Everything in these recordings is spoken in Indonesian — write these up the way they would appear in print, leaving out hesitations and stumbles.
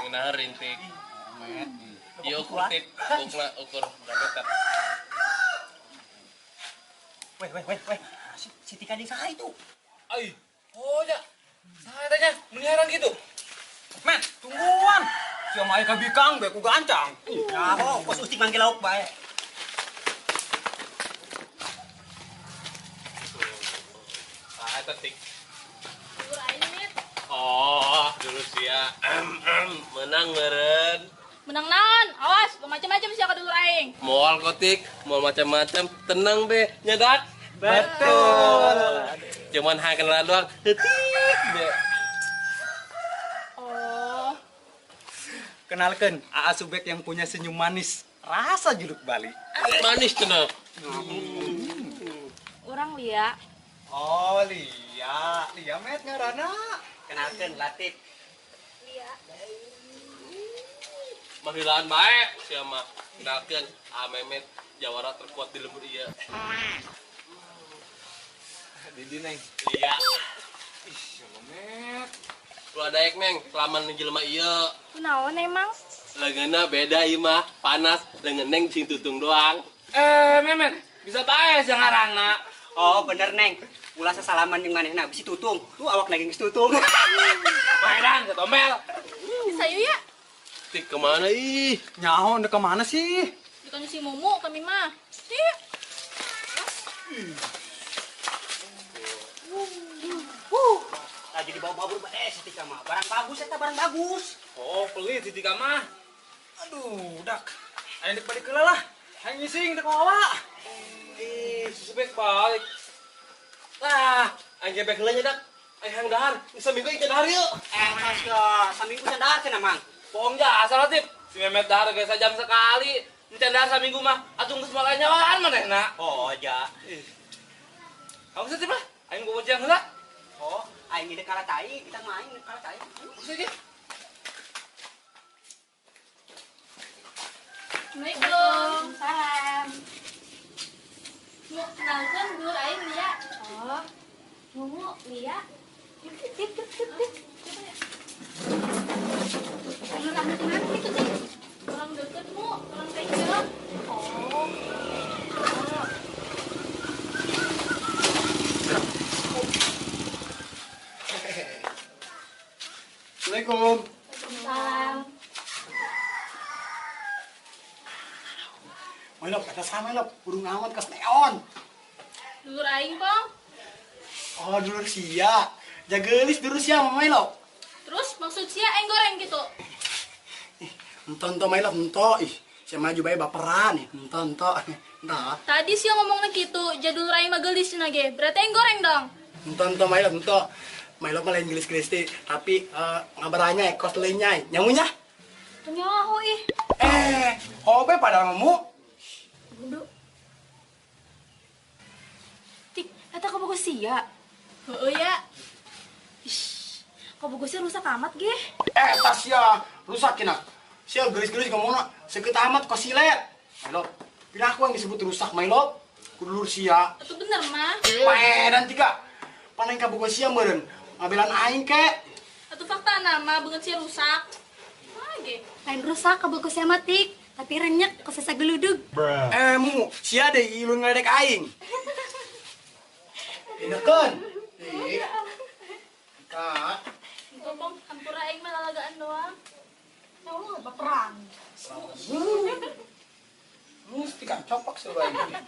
Nah rintik. Iya ukur tip, ukur berapa? Weh. Si Tika di sana itu. Ay, oh ya. Saya tanya, meliharan gitu. Men, tungguan. Si Om Aika bikang, beku gancang. Ya, kok ustik manggil lauk bae. Ah, tetik. Dulur aing mit. Oh, dulu sih ya. Menang meren. Menang naon? Awas, macam-macam sih ka dulur aing. Moal kotik, mau macam-macam. Tenang be, nyedak. Betul. Cuman hang kenal doang. Detik be. Oh, Kenalkan, Aa Subek yang punya senyum manis. Rasa jeruk Bali. Manis cenah. orang Lia. Oh, Lia met ngarana. Kenalkan Latif. Lia. Mahilaan bae sia mah. Kenalkeun Memet jawara terkuat di lembur ieu. Didi neng. Iya. Ih, Met. Lu daek neng, kelaman jelema ieu. Kunaon emang? Leungeunna beda ieu mah, panas leungeun neng sing tutung doang. Memet, bisa bae sih ngarangna. Oh bener Neng. Ulah sesalaman yang manehna bisi tutung. Tuh awak lagi geus tutung. Maedan ke tombel. Bisa yuk ya? Tik kemana ih? Nyaho udah kemana sih? Ditanya si Momo kami mah. Sih. Lagi dibawa-bawa bae si Tika mah. Barang bagus eta barang bagus. Oh, pelit di Tika mah. Aduh, dak. Ayo balik ke lah. Hang ngising dek wawa. Si Subek balik. Lah, aing gebek heula nya dak. Aing hang dahar, seminggu aing dahar yeuh. Mas ke saminggu candar cenah mang. Bohong jasa Latif. Si Memet dahar ge sajam sekali. Mencandar saminggu mah atuh geus malah nyawaan manehna. Oh ja. Kamu setip lah. Aing bobo jang heula. Oh, aing ini kalah tai, kita main kalah tai. Usah ge. Assalamualaikum. Salam. Mau kenalkan dulur aing Lia. Oh. Momo Lia. Tip. Dulur kamu di mana gitu sih? Orang deket mu, orang kecil. Oh. Assalamualaikum. Salam. Melop, kata sama melop. Burung awan kas neon. Dulur aing pong. Oh, dulur sia. Jagelis dulur sia mama melop. Terus maksud sia aing goreng gitu. Ento melop ento. Ih, saya maju bae baperan nih. Ento. Entah. Tadi sia ngomongnya gitu, jadul aing mah geulis cenah ge. Berarti aing goreng dong. Ento melop ento. Melop mah lain gelis-gelis teh, tapi ngabaranya kos lainnya. Nyamunya? Nyaho ih. Hobe pada ngemu. Bundu. Tik, eta ka bogo sia. Heueuh ya. Ish, ka bogo sia rusak amat ge. Tas ya rusak kina. Sia gelis-gelis ngomongna seukeut amat kos silet. Melop. Pindah aku yang disebut rusak Melop. Kudulur sia. Itu bener mah. Dan tiga. Paneng ka bogo sia meureun. Ngabelan aing ke. Atuh fakta nama beungeut sia rusak. Lagi. Lain rusak ke bogo sia mah Tik, tapi renyek ke sesa geludug. Mu, sia deh ilun ngeledek aing. Inekeun. Kak. Ngomong hampura aing mah lalagaan doang. Oh, baperan. Mesti kan copak sebaik ini.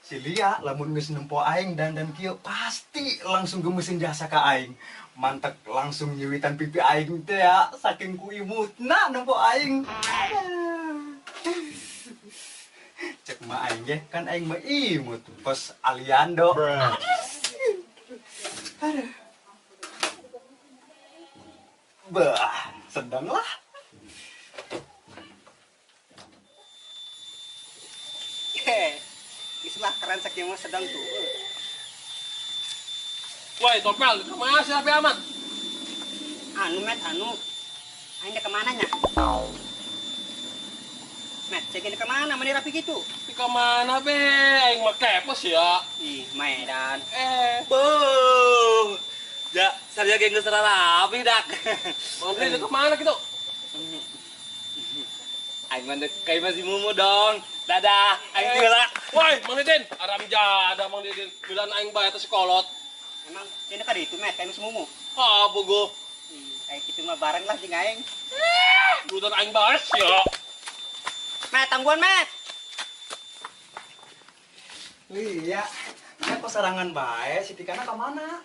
Si Lia lamun geus nempo aing dan kieu pasti langsung gemesin jasa ka aing. Mantek langsung nyewitan pipi aing teh ya saking ku imutna nempo aing. Cek mah aing ge kan aing mah imut pos Aliando. Aduh. Bah, sedang lah. Islah keren saking mah sedang tuh. Woi, topel, kemana sih api amat? Anu Met anu. Aing ke mana nya? Met, cekin ke mana meni rapi gitu? Di kemana be? Aing mah kepes ya. Ih, Maedan. Be. Saya geng geus rapi dak. Mang Didin ke mana gitu? Aing mah kayak masih mumu dong. Dadah, aing geulak. Woi, Mang Didin, aram jada Mang Didin. Bilang aing bae teh sekolot. Emang ini kan itu met, kayak semumu. Ah, bogo. Kayak gitu mah bareng lah jeung aing. Dudan aing bae ya. Met, tangguhan met. Iya. Nah, kok serangan bae si Tikana ke mana?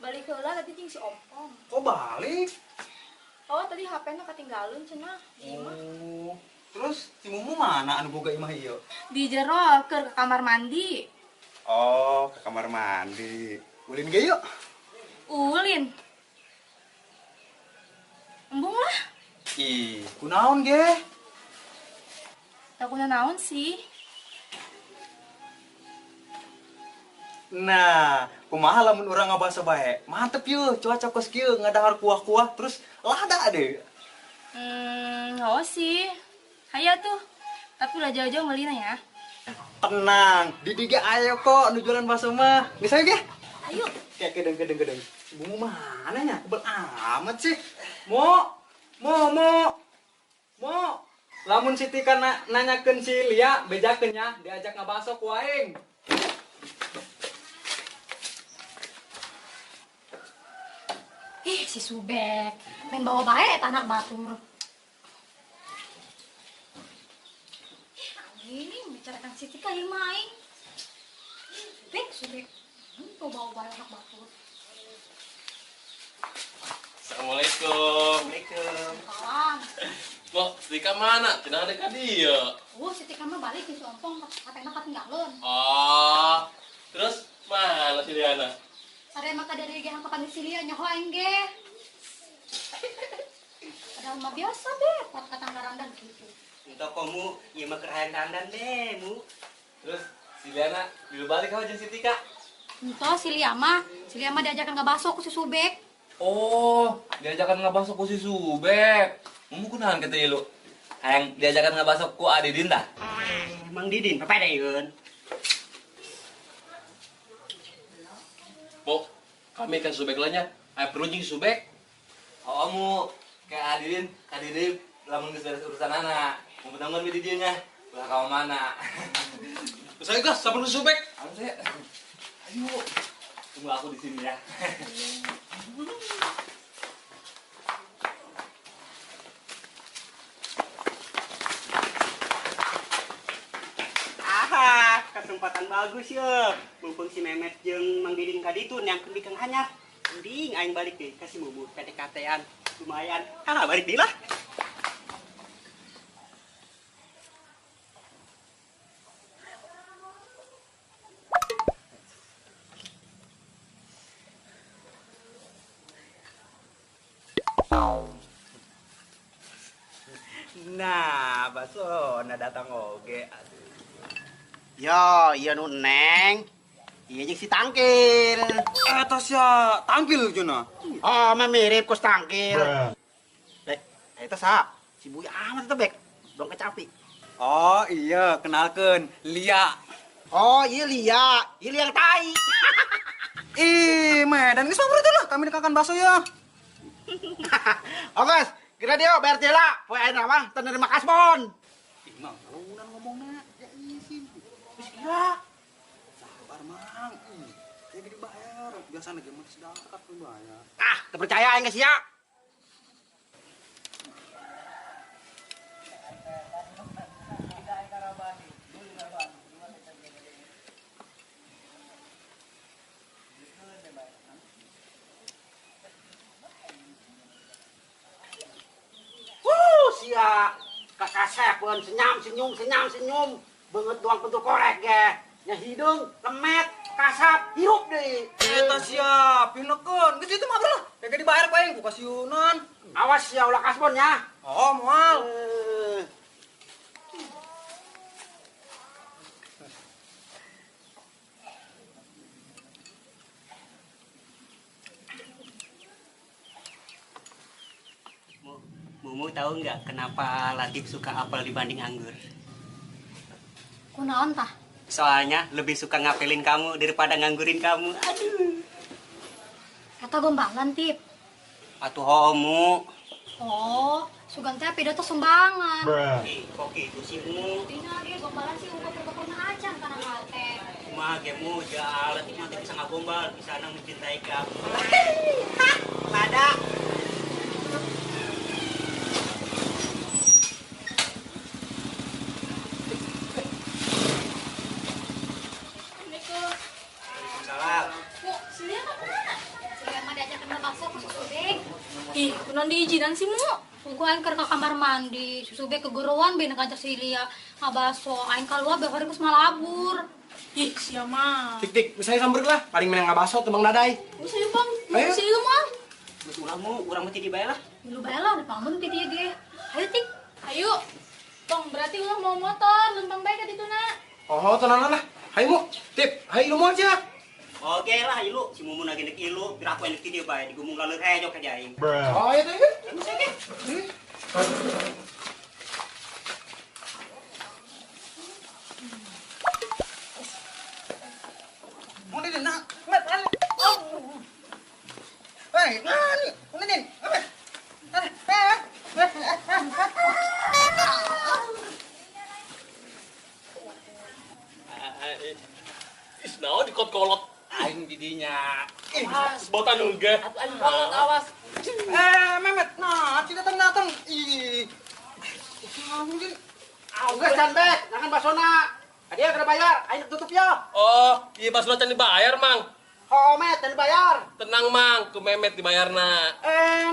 Balik heula tadi jeung si Ompong. Kok balik? Oh, tadi HP-na ketinggalan cenah. Imah. Oh. Terus si Mumu mana anu boga imah ieu? Di jero ke kamar mandi. Oh, ke kamar mandi. Ulin ge yuk. Ulin. Embung lah. Ih, kunaon ge? Takuna naon sih? Nah, kumaha lamun urang ngabasa bae. Mantep yeuh, cuaca kos kieu ngadahar kuah-kuah terus lada deh. Oh sih. Hayo tuh. Tapi udah jauh-jauh ngelina ya. Tenang, di diga ayo kok nu jualan bakso mah. Geus ayo ge. Ayo. Kayak gedeng. Si Mumu mana nya? Kebel amat sih. Mo. Lamun si Tika nanyakeun si Lia, bejakeun nya diajak ngabaso ku aing. Ih, si Subek. Main bawa bae eta anak batur. Ini bicarakan si Tika yang main. Subek. Bawa bae anak batur. Assalamualaikum. Assalamualaikum. Salam. Kok Tika mana? Cenah ada ka dieu. Si Tika mah balik ke si Ompong. Katanya ketinggalan. Oh. Terus mana si Liana? Ada maka dari ge hangkapan si Lia nyaho aing ge. Padahal mah biasa deh, pot katang randan gitu. Untuk kamu, iya mah kerahan dandan deh, mu. Terus si Liana dulu balik sama jeung si Tika. Entah si Lia mah diajakan ngebaso ku si Subek. Oh, diajakan ngabasok ku si Subek. Mumu kunaon kitu ieu lu? Hayang diajakan ngabasok ku Adidin tah? Mang Didin, apa daeun? Po, kami kan subek lahnya. Ayo perlu jeung subek. Oh, kamu kayak Adidin lamun geus beres urusan anak. Mumpung di dieu nya. Ulah ka mana? Saya gas, sampun subek. Anu saya. Ayo. Tunggu aku di sini ya. Aha, kesempatan bagus ya. Mumpung si Memet jeung Mang Didin kaditu nyangkeun di Kang Hanyar. Mending aing balik deh kasih Mumu PDKT-an. Lumayan. Balik deui lah. Nah, bakso datang oge. Yo, iya nu Neng. Iya jeung si Tangkil. Eta sia tampil cenah. Oh, mah mirip ku Tangkil. Eta sa? Si Buya amat eta bek. Dong kecapi. Oh iya, kenalkeun Lia. Oh, iya Lia. Iya Lia yang tai. Ih, Medan geus mah itu lah, kami dekakan bakso ya. Oke, kira dia bayar jela. Poe ayeuna mah teu nerima kasbon. Ih, Mang, udah ngomongna. Ya izin. Geus iya. Sabar, Mang. Ya gede bayar. Biasana ge mah sedakat bayar. Ah, teu percaya aing geus ya. Sia kakasep pun senyum banget doang bentuk korek ge nya hidung lemet kasap hirup deui Eta sia pinekeun. Geus itu mah lah. Kagak dibayar ku aing ku kasiunan. awas ya ulah kasbon nya. Oh, moal. Mumu tahu nggak kenapa Latif suka apel dibanding anggur? Kunaon tah? Soalnya lebih suka ngapelin kamu daripada nganggurin kamu. Aduh. Eta gombalan tip. Atuh homo. Oh, sugan teh pidato sumbangan. Kok gitu sih mu? Dina dia gombalan sih umpet-umpet na acan kana kate. Kumaha ge mu jalan itu mah bisa ngagombal, bisa nang mencintai kamu. Ada. Assalamualaikum. Salam. Mu, Silia mah kemana? Sugan mah diajakan ke bakso ke Susubek. Ih, kunon diizinan sih, Mu. Tunggu aing keur ka kamar mandi. Susubek keguruan beuna ngajak si Lia ngabaso. Aing kaluar behari geus malabur. Ih, sia mah. Tik, misalnya samber lah. Paling menang ngabaso tebang dadai. Bisa yuk, Bang. Ayo. Si Ilmu, Bang. Geus urang mah ti dibayar lah. Lu bae lah dipangun ti dieu ge. Ayo tik. Ayo. Bang, berarti ulah mau motor, lempang baik ka dituna. Oh, tenanan lah. Hai mu, tip, hai lu mau aja. Oke lah ilu, si mumun lagi nek ilu, biar aku enek ti dieu bae digumung laleur hejo ka aing. Oh, itu ya. Mau din na. Mat, ano? Hey, nani? Ano din? Isnao dikot-kolot. Aing didinya. Botan enggak. Aing kolot awas. Mehmet, nah, tidak datang. Ih. Kamu din. Geus can bek, nangan basona. Adia kada bayar, aing tutup ya. Oh, iya pas can dibayar, Mang. Homet dan bayar. Tenang, Mang, ke Memet dibayarna.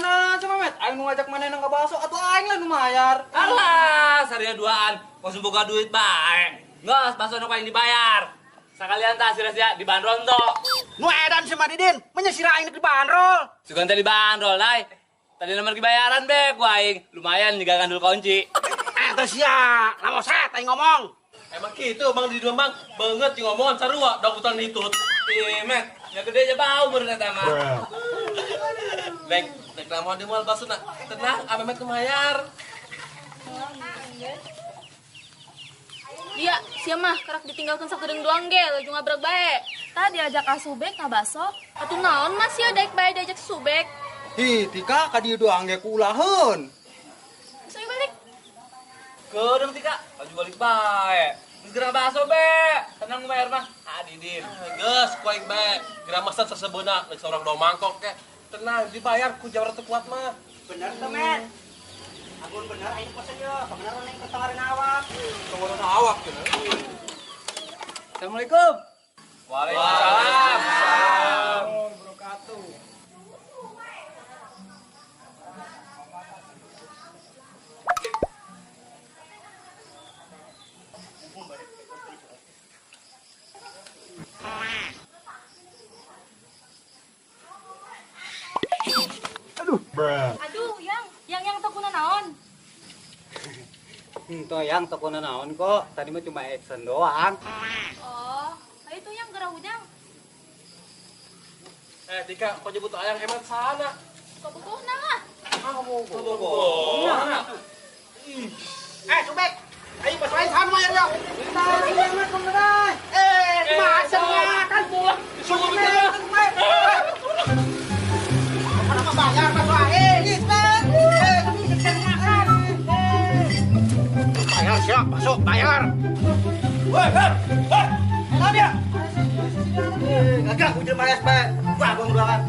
Nah, sama Mehmet, aing nu ngajak mana nang kabaso atau aing lah nu mayar. Alah, saria duaan. Mau boga duit bae. Nggak, bakso nu yang dibayar. Sekalian tak sia-sia dibanderol tuh. Nu edan sama Didin, menyesira aing di bandrol. Sugan tadi dibanderol, nay. Tadi nomor bayaran be, gua aing. Lumayan juga ngandul kunci. Eta sia, lamo set aing ngomong. Emang gitu, Bang di Bang. Banget yang ngomongan sarua, dakutan ditut. Met, ya gede aja bau menurut eta mah. Lek, lek lamun di moal basuna. Tenang, Memet kemayar. Iya, sia mah kerak ditinggalkan sakedeung doang ge, laju ngabrak bae. Tadi diajak ka Subek ngabaso. Atuh naon Mas ya daek bae diajak Subek. Hi, tika ka dieu doang ge kulaheun. Saya balik. Kedeng tika, baju balik bae. Segera bakso be. Tenang bayar mah. Adidin. Geus, kuaing bae. Gira masan sasebeuna, lek seorang dua mangkok ke. Tenang, dibayar ku jawara teu kuat mah. Bener tuh, Met. Agun bener aing pesen yo, kebenaran aing ketawarin awak. Kawan awak gitu. Assalamualaikum. Waalaikumsalam. Aduh, yang tekuna naon? Itu yang toko naon kok. Tadi mah cuma action doang. Oh, itu yang gerah udang. Tika, kau nyebut ayang hemat sana. Kebukuh nah. Subek. Aing pas lain san bayar yo. Masa kan pulang. Sungguh bener. Mana mah bayar pas lain. Bayar siap, masuk bayar. Woi, dia. Gagak, udah bayar, Pak. Wah, gua udah kan.